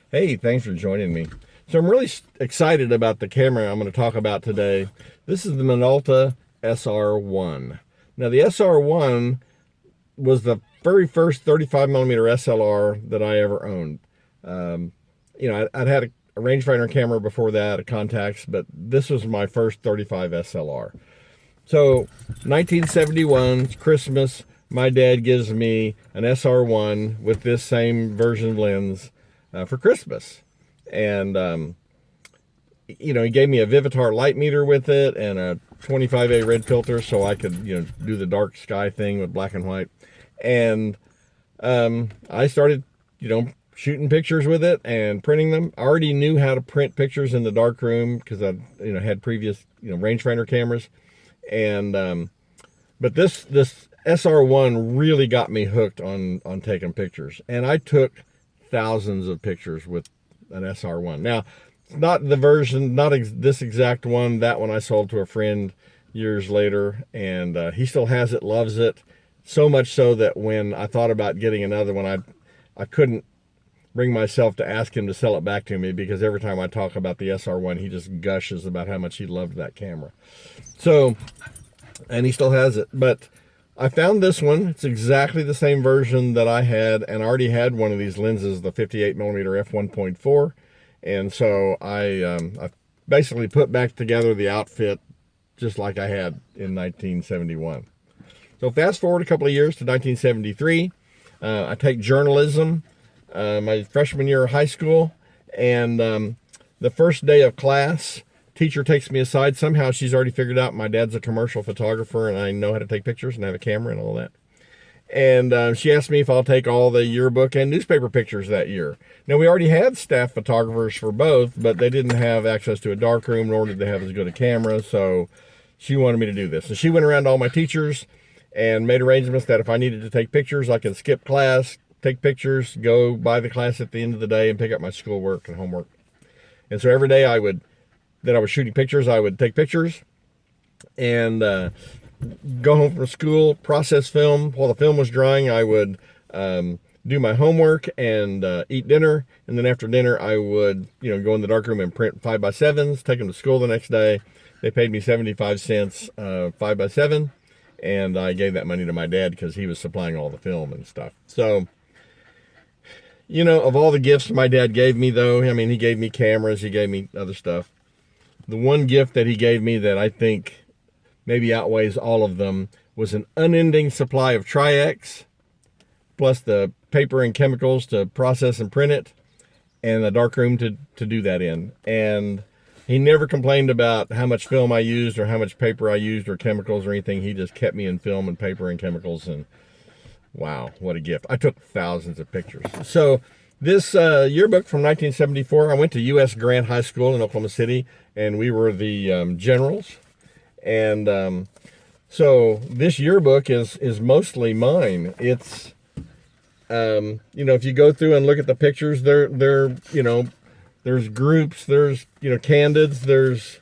Hey, thanks for joining me. So I'm really excited about the camera I'm going to talk about today. This is the Minolta SR1. Now the SR1 was the very first 35 millimeter SLR that I ever owned. I'd had a rangefinder camera before that, a Contax, but this was my first 35 SLR. So 1971, Christmas, my dad gives me an SR1 with this same version lens for Christmas. And, he gave me a Vivitar light meter with it and a 25A red filter so I could, do the dark sky thing with black and white. And I started, shooting pictures with it and printing them. I already knew how to print pictures in the darkroom because I, had previous, rangefinder cameras. And but this SR1 really got me hooked on taking pictures, and I took thousands of pictures with an SR1. Now, not the version, not this exact one. That one I sold to a friend years later, and he still has it, loves it, so much so that when I thought about getting another one, I couldn't bring myself to ask him to sell it back to me because every time I talk about the SR1, he just gushes about how much he loved that camera. So, and he still has it, but I found this one. It's exactly the same version that I had, and I already had one of these lenses, the 58 millimeter f1.4. And so I basically put back together the outfit just like I had in 1971. So fast forward a couple of years to 1973. I take journalism, my freshman year of high school, and the first day of class, teacher takes me aside. Somehow she's already figured out my dad's a commercial photographer and I know how to take pictures and have a camera and all that. And she asked me if I'll take all the yearbook and newspaper pictures that year. Now, we already had staff photographers for both, but they didn't have access to a darkroom, nor did they have as good a camera, so she wanted me to do this. So she went around to all my teachers and made arrangements that if I needed to take pictures, I could skip class, take pictures, go by the class at the end of the day and pick up my schoolwork and homework. And so every day I was shooting pictures, I would take pictures and go home from school, process film. While the film was drying, I would do my homework and eat dinner. And then after dinner, I would, go in the darkroom and print 5x7s, take them to school the next day. They paid me 75 cents 5x7, and I gave that money to my dad because he was supplying all the film and stuff. So, of all the gifts my dad gave me, though, he gave me cameras, he gave me other stuff. The one gift that he gave me that I think maybe outweighs all of them was an unending supply of Tri-X, plus the paper and chemicals to process and print it, and a darkroom to do that in. And he never complained about how much film I used or how much paper I used or chemicals or anything. He just kept me in film and paper and chemicals, and wow, what a gift. I took thousands of pictures. So this yearbook from 1974, I went to U.S. Grant High School in Oklahoma City, and we were the generals. And so this yearbook is mostly mine. It's, if you go through and look at the pictures, there's groups, there's, candids, there's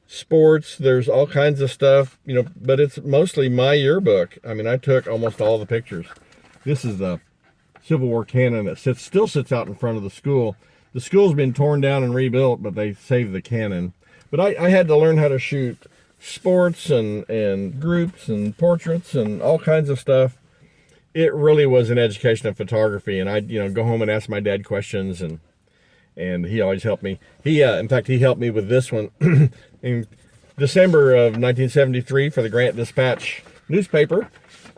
sports, there's all kinds of stuff, but it's mostly my yearbook. I took almost all the pictures. This is the Civil War cannon that still sits out in front of the school. The school's been torn down and rebuilt, but they saved the cannon. But I had to learn how to shoot sports and groups and portraits and all kinds of stuff. It really was an education of photography, and I'd go home and ask my dad questions, and he always helped me. In fact, he helped me with this one in December of 1973 for the Grant Dispatch newspaper.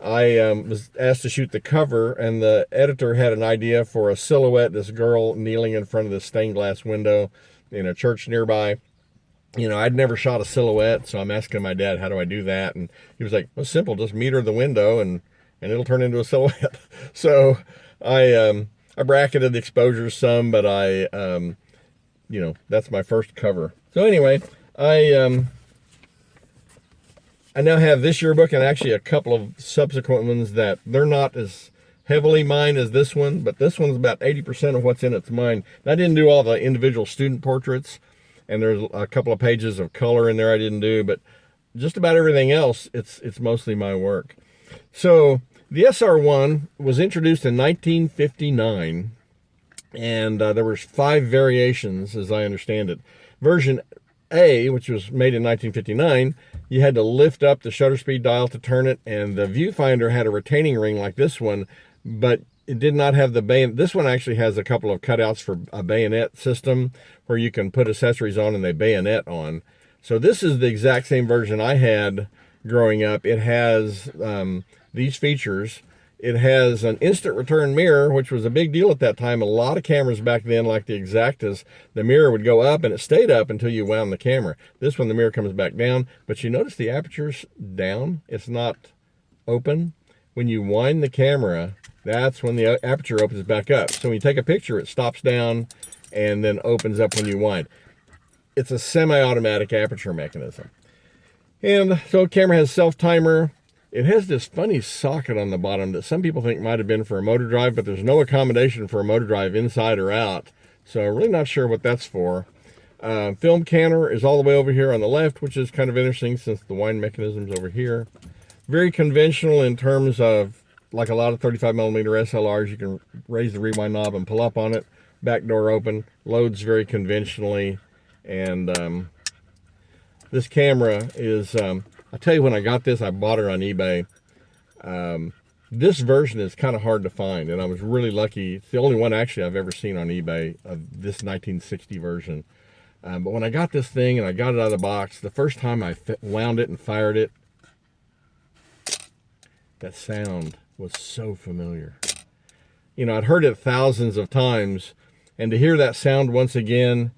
I was asked to shoot the cover, and the editor had an idea for a silhouette, this girl kneeling in front of this stained glass window in a church nearby. I'd never shot a silhouette, so I'm asking my dad, how do I do that? And he was like, well, simple, just meter the window and it'll turn into a silhouette. So I bracketed the exposures some, but that's my first cover. So anyway, I now have this yearbook and actually a couple of subsequent ones that they're not as heavily mine as this one, but this one's about 80% of what's in it's mine. And I didn't do all the individual student portraits, and there's a couple of pages of color in there I didn't do, but just about everything else, it's mostly my work. So the SR1 was introduced in 1959, And there was 5 variations, as I understand it. Version A, which was made in 1959, you had to lift up the shutter speed dial to turn it, and the viewfinder had a retaining ring like this one, but it did not have the bayonet. This one actually has a couple of cutouts for a bayonet system where you can put accessories on and they bayonet on. So this is the exact same version I had growing up. It has these features. It has an instant return mirror, which was a big deal at that time. A lot of cameras back then, like the Exactas, the mirror would go up and it stayed up until you wound the camera. This one, the mirror comes back down, but you notice the aperture's down. It's not open. When you wind the camera, that's when the aperture opens back up. So when you take a picture, it stops down and then opens up when you wind. It's a semi-automatic aperture mechanism. And so the camera has self-timer. It has this funny socket on the bottom that some people think might have been for a motor drive, but there's no accommodation for a motor drive inside or out. So I'm really not sure what that's for. Film canner is all the way over here on the left, which is kind of interesting since the wind mechanism's over here. Very conventional in terms of, like a lot of 35mm SLRs, you can raise the rewind knob and pull up on it. Back door open. Loads very conventionally. And this camera is... I tell you, when I got this, I bought it on eBay. This version is kind of hard to find, and I was really lucky. It's the only one actually I've ever seen on eBay of this 1960 version. But when I got this thing and I got it out of the box, the first time I wound it and fired it, that sound was so familiar. You know, I'd heard it thousands of times, and to hear that sound once again,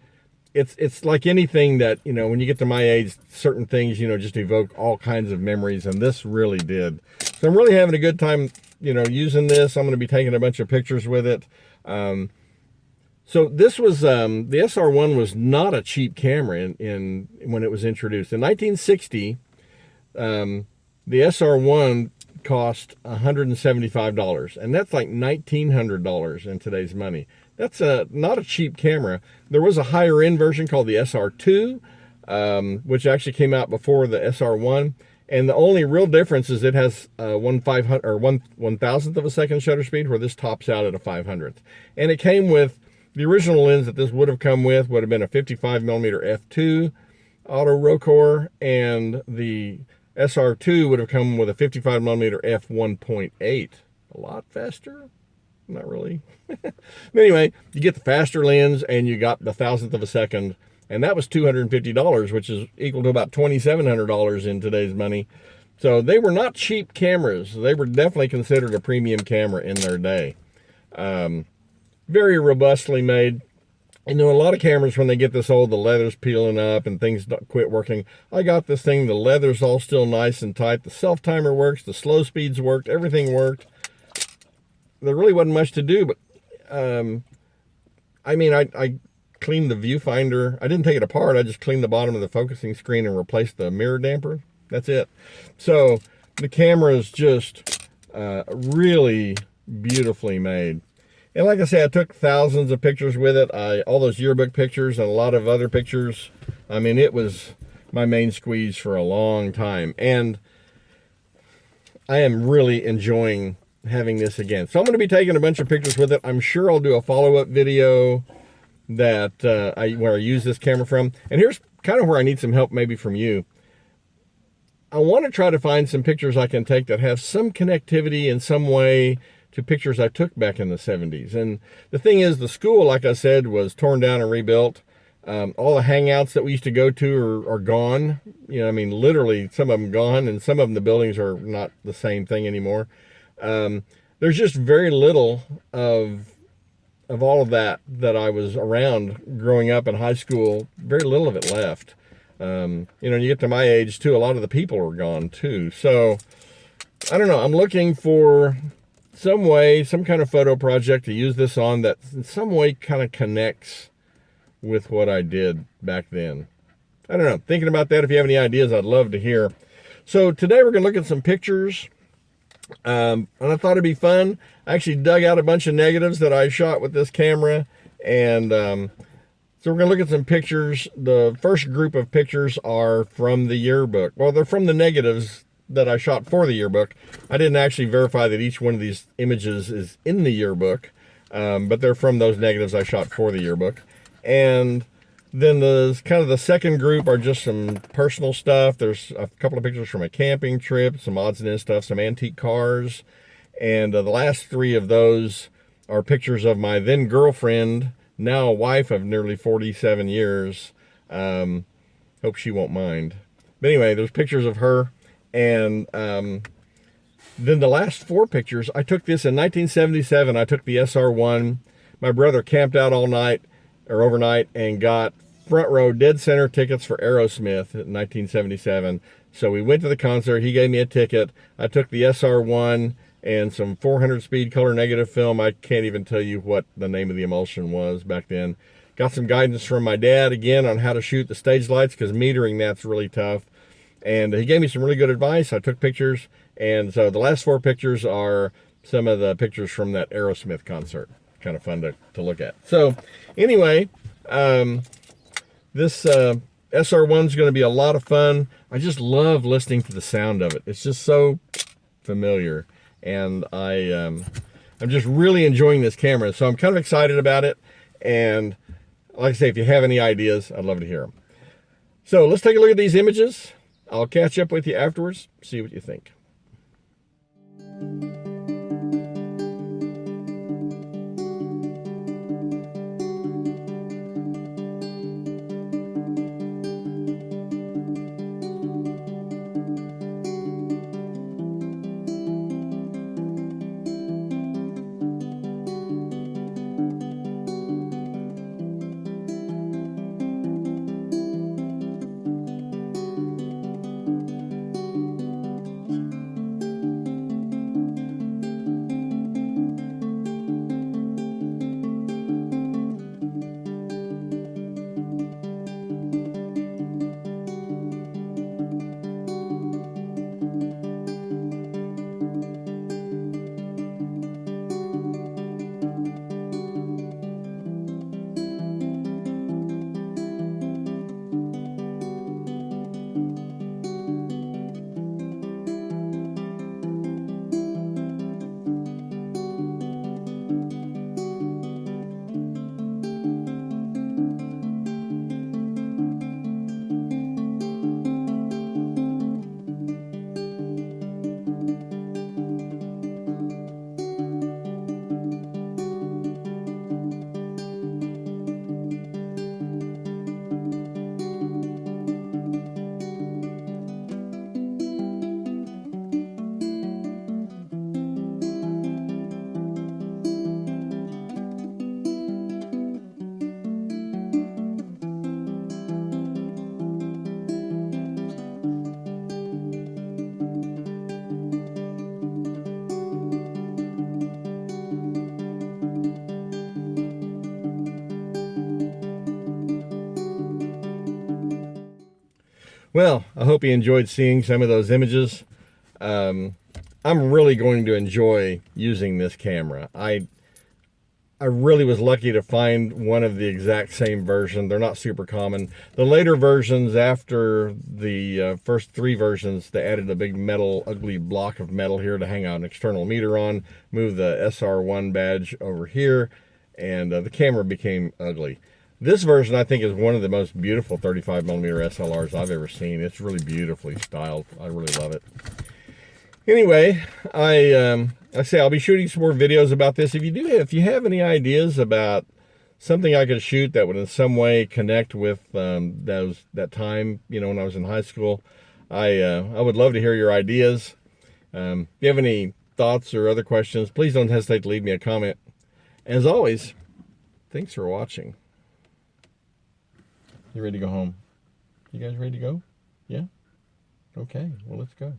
it's like anything that, you know, when you get to my age, certain things, you know, just evoke all kinds of memories, and this really did. So I'm really having a good time, you know, using this. I'm going to be taking a bunch of pictures with it. So this was, the SR1 was not a cheap camera when it was introduced. In 1960, the SR1 cost $175, and that's like $1,900 in today's money. That's not a cheap camera. There was a higher end version called the SR2, which actually came out before the SR1. And the only real difference is it has 1/1000th of a second shutter speed, where this tops out at a 500th. And it came with the original lens that this would have come with would have been a 55mm f2 auto rocore, and the SR2 would have come with a 55mm f1.8. A lot faster. Not really. But anyway, you get the faster lens and you got the 1,000th of a second, and that was $250, which is equal to about $2,700 in today's money. So they were not cheap cameras. They were definitely considered a premium camera in their day. Very robustly made. You know, a lot of cameras, when they get this old, the leather's peeling up and things quit working. I got this thing, the leather's all still nice and tight. The self-timer works, the slow speeds worked, everything worked. There really wasn't much to do, but I mean, I cleaned the viewfinder. I didn't take it apart. I just cleaned the bottom of the focusing screen and replaced the mirror damper. That's it. So the camera is just really beautifully made. And like I say, I took thousands of pictures with it. All those yearbook pictures and a lot of other pictures. I mean, it was my main squeeze for a long time. And I am really enjoying having this again. So I'm going to be taking a bunch of pictures with it. I'm sure I'll do a follow-up video that where I use this camera from. And here's kind of where I need some help maybe from you. I want to try to find some pictures I can take that have some connectivity in some way to pictures I took back in the 70s. And the thing is, the school, like I said, was torn down and rebuilt. All the hangouts that we used to go to are gone. You know, I mean, literally, some of them gone, and some of them, the buildings are not the same thing anymore. There's just very little of all of that I was around growing up in high school. Very little of it left. You know, you get to my age too, a lot of the people are gone too. So I don't know. I'm looking for some way, some kind of photo project to use this on that in some way kind of connects with what I did back then. I don't know. Thinking about that. If you have any ideas, I'd love to hear. So today we're going to look at some pictures. And I thought it'd be fun. I actually dug out a bunch of negatives that I shot with this camera, and so we're going to look at some pictures. The first group of pictures are from the yearbook. Well, they're from the negatives that I shot for the yearbook. I didn't actually verify that each one of these images is in the yearbook. but they're from those negatives I shot for the yearbook. And then the kind of the second group are just some personal stuff. There's a couple of pictures from a camping trip, some odds and ends stuff, some antique cars. And the last three of those are pictures of my then girlfriend, now a wife of nearly 47 years. Hope she won't mind. But anyway, there's pictures of her. And then the last four pictures, I took this in 1977. I took the SR1. My brother camped out all night or overnight and got front row dead center tickets for Aerosmith in 1977. So we went to the concert. He gave me a ticket. I took the SR1 and some 400 speed color negative film. I can't even tell you what the name of the emulsion was back then. Got some guidance from my dad again on how to shoot the stage lights, because metering that's really tough. And he gave me some really good advice. I took pictures. And so the last four pictures are some of the pictures from that Aerosmith concert. Kind of fun to look at. So anyway, this SR1 is going to be a lot of fun. I just love listening to the sound of it. It's just so familiar. And I'm just really enjoying this camera. So I'm kind of excited about it. And like I say, if you have any ideas, I'd love to hear them. So let's take a look at these images. I'll catch up with you afterwards, see what you think. Well, I hope you enjoyed seeing some of those images. I'm really going to enjoy using this camera. I really was lucky to find one of the exact same version. They're not super common. The later versions, after the first three versions, they added a big metal, ugly block of metal here to hang out an external meter on, move the SR1 badge over here, and the camera became ugly. This version, I think, is one of the most beautiful 35mm SLRs I've ever seen. It's really beautifully styled. I really love it. Anyway, I say I'll be shooting some more videos about this. If you have any ideas about something I could shoot that would in some way connect with that time, when I was in high school, I would love to hear your ideas. If you have any thoughts or other questions, please don't hesitate to leave me a comment. As always, thanks for watching. You ready to go home? You guys ready to go? Yeah? Okay, well, let's go.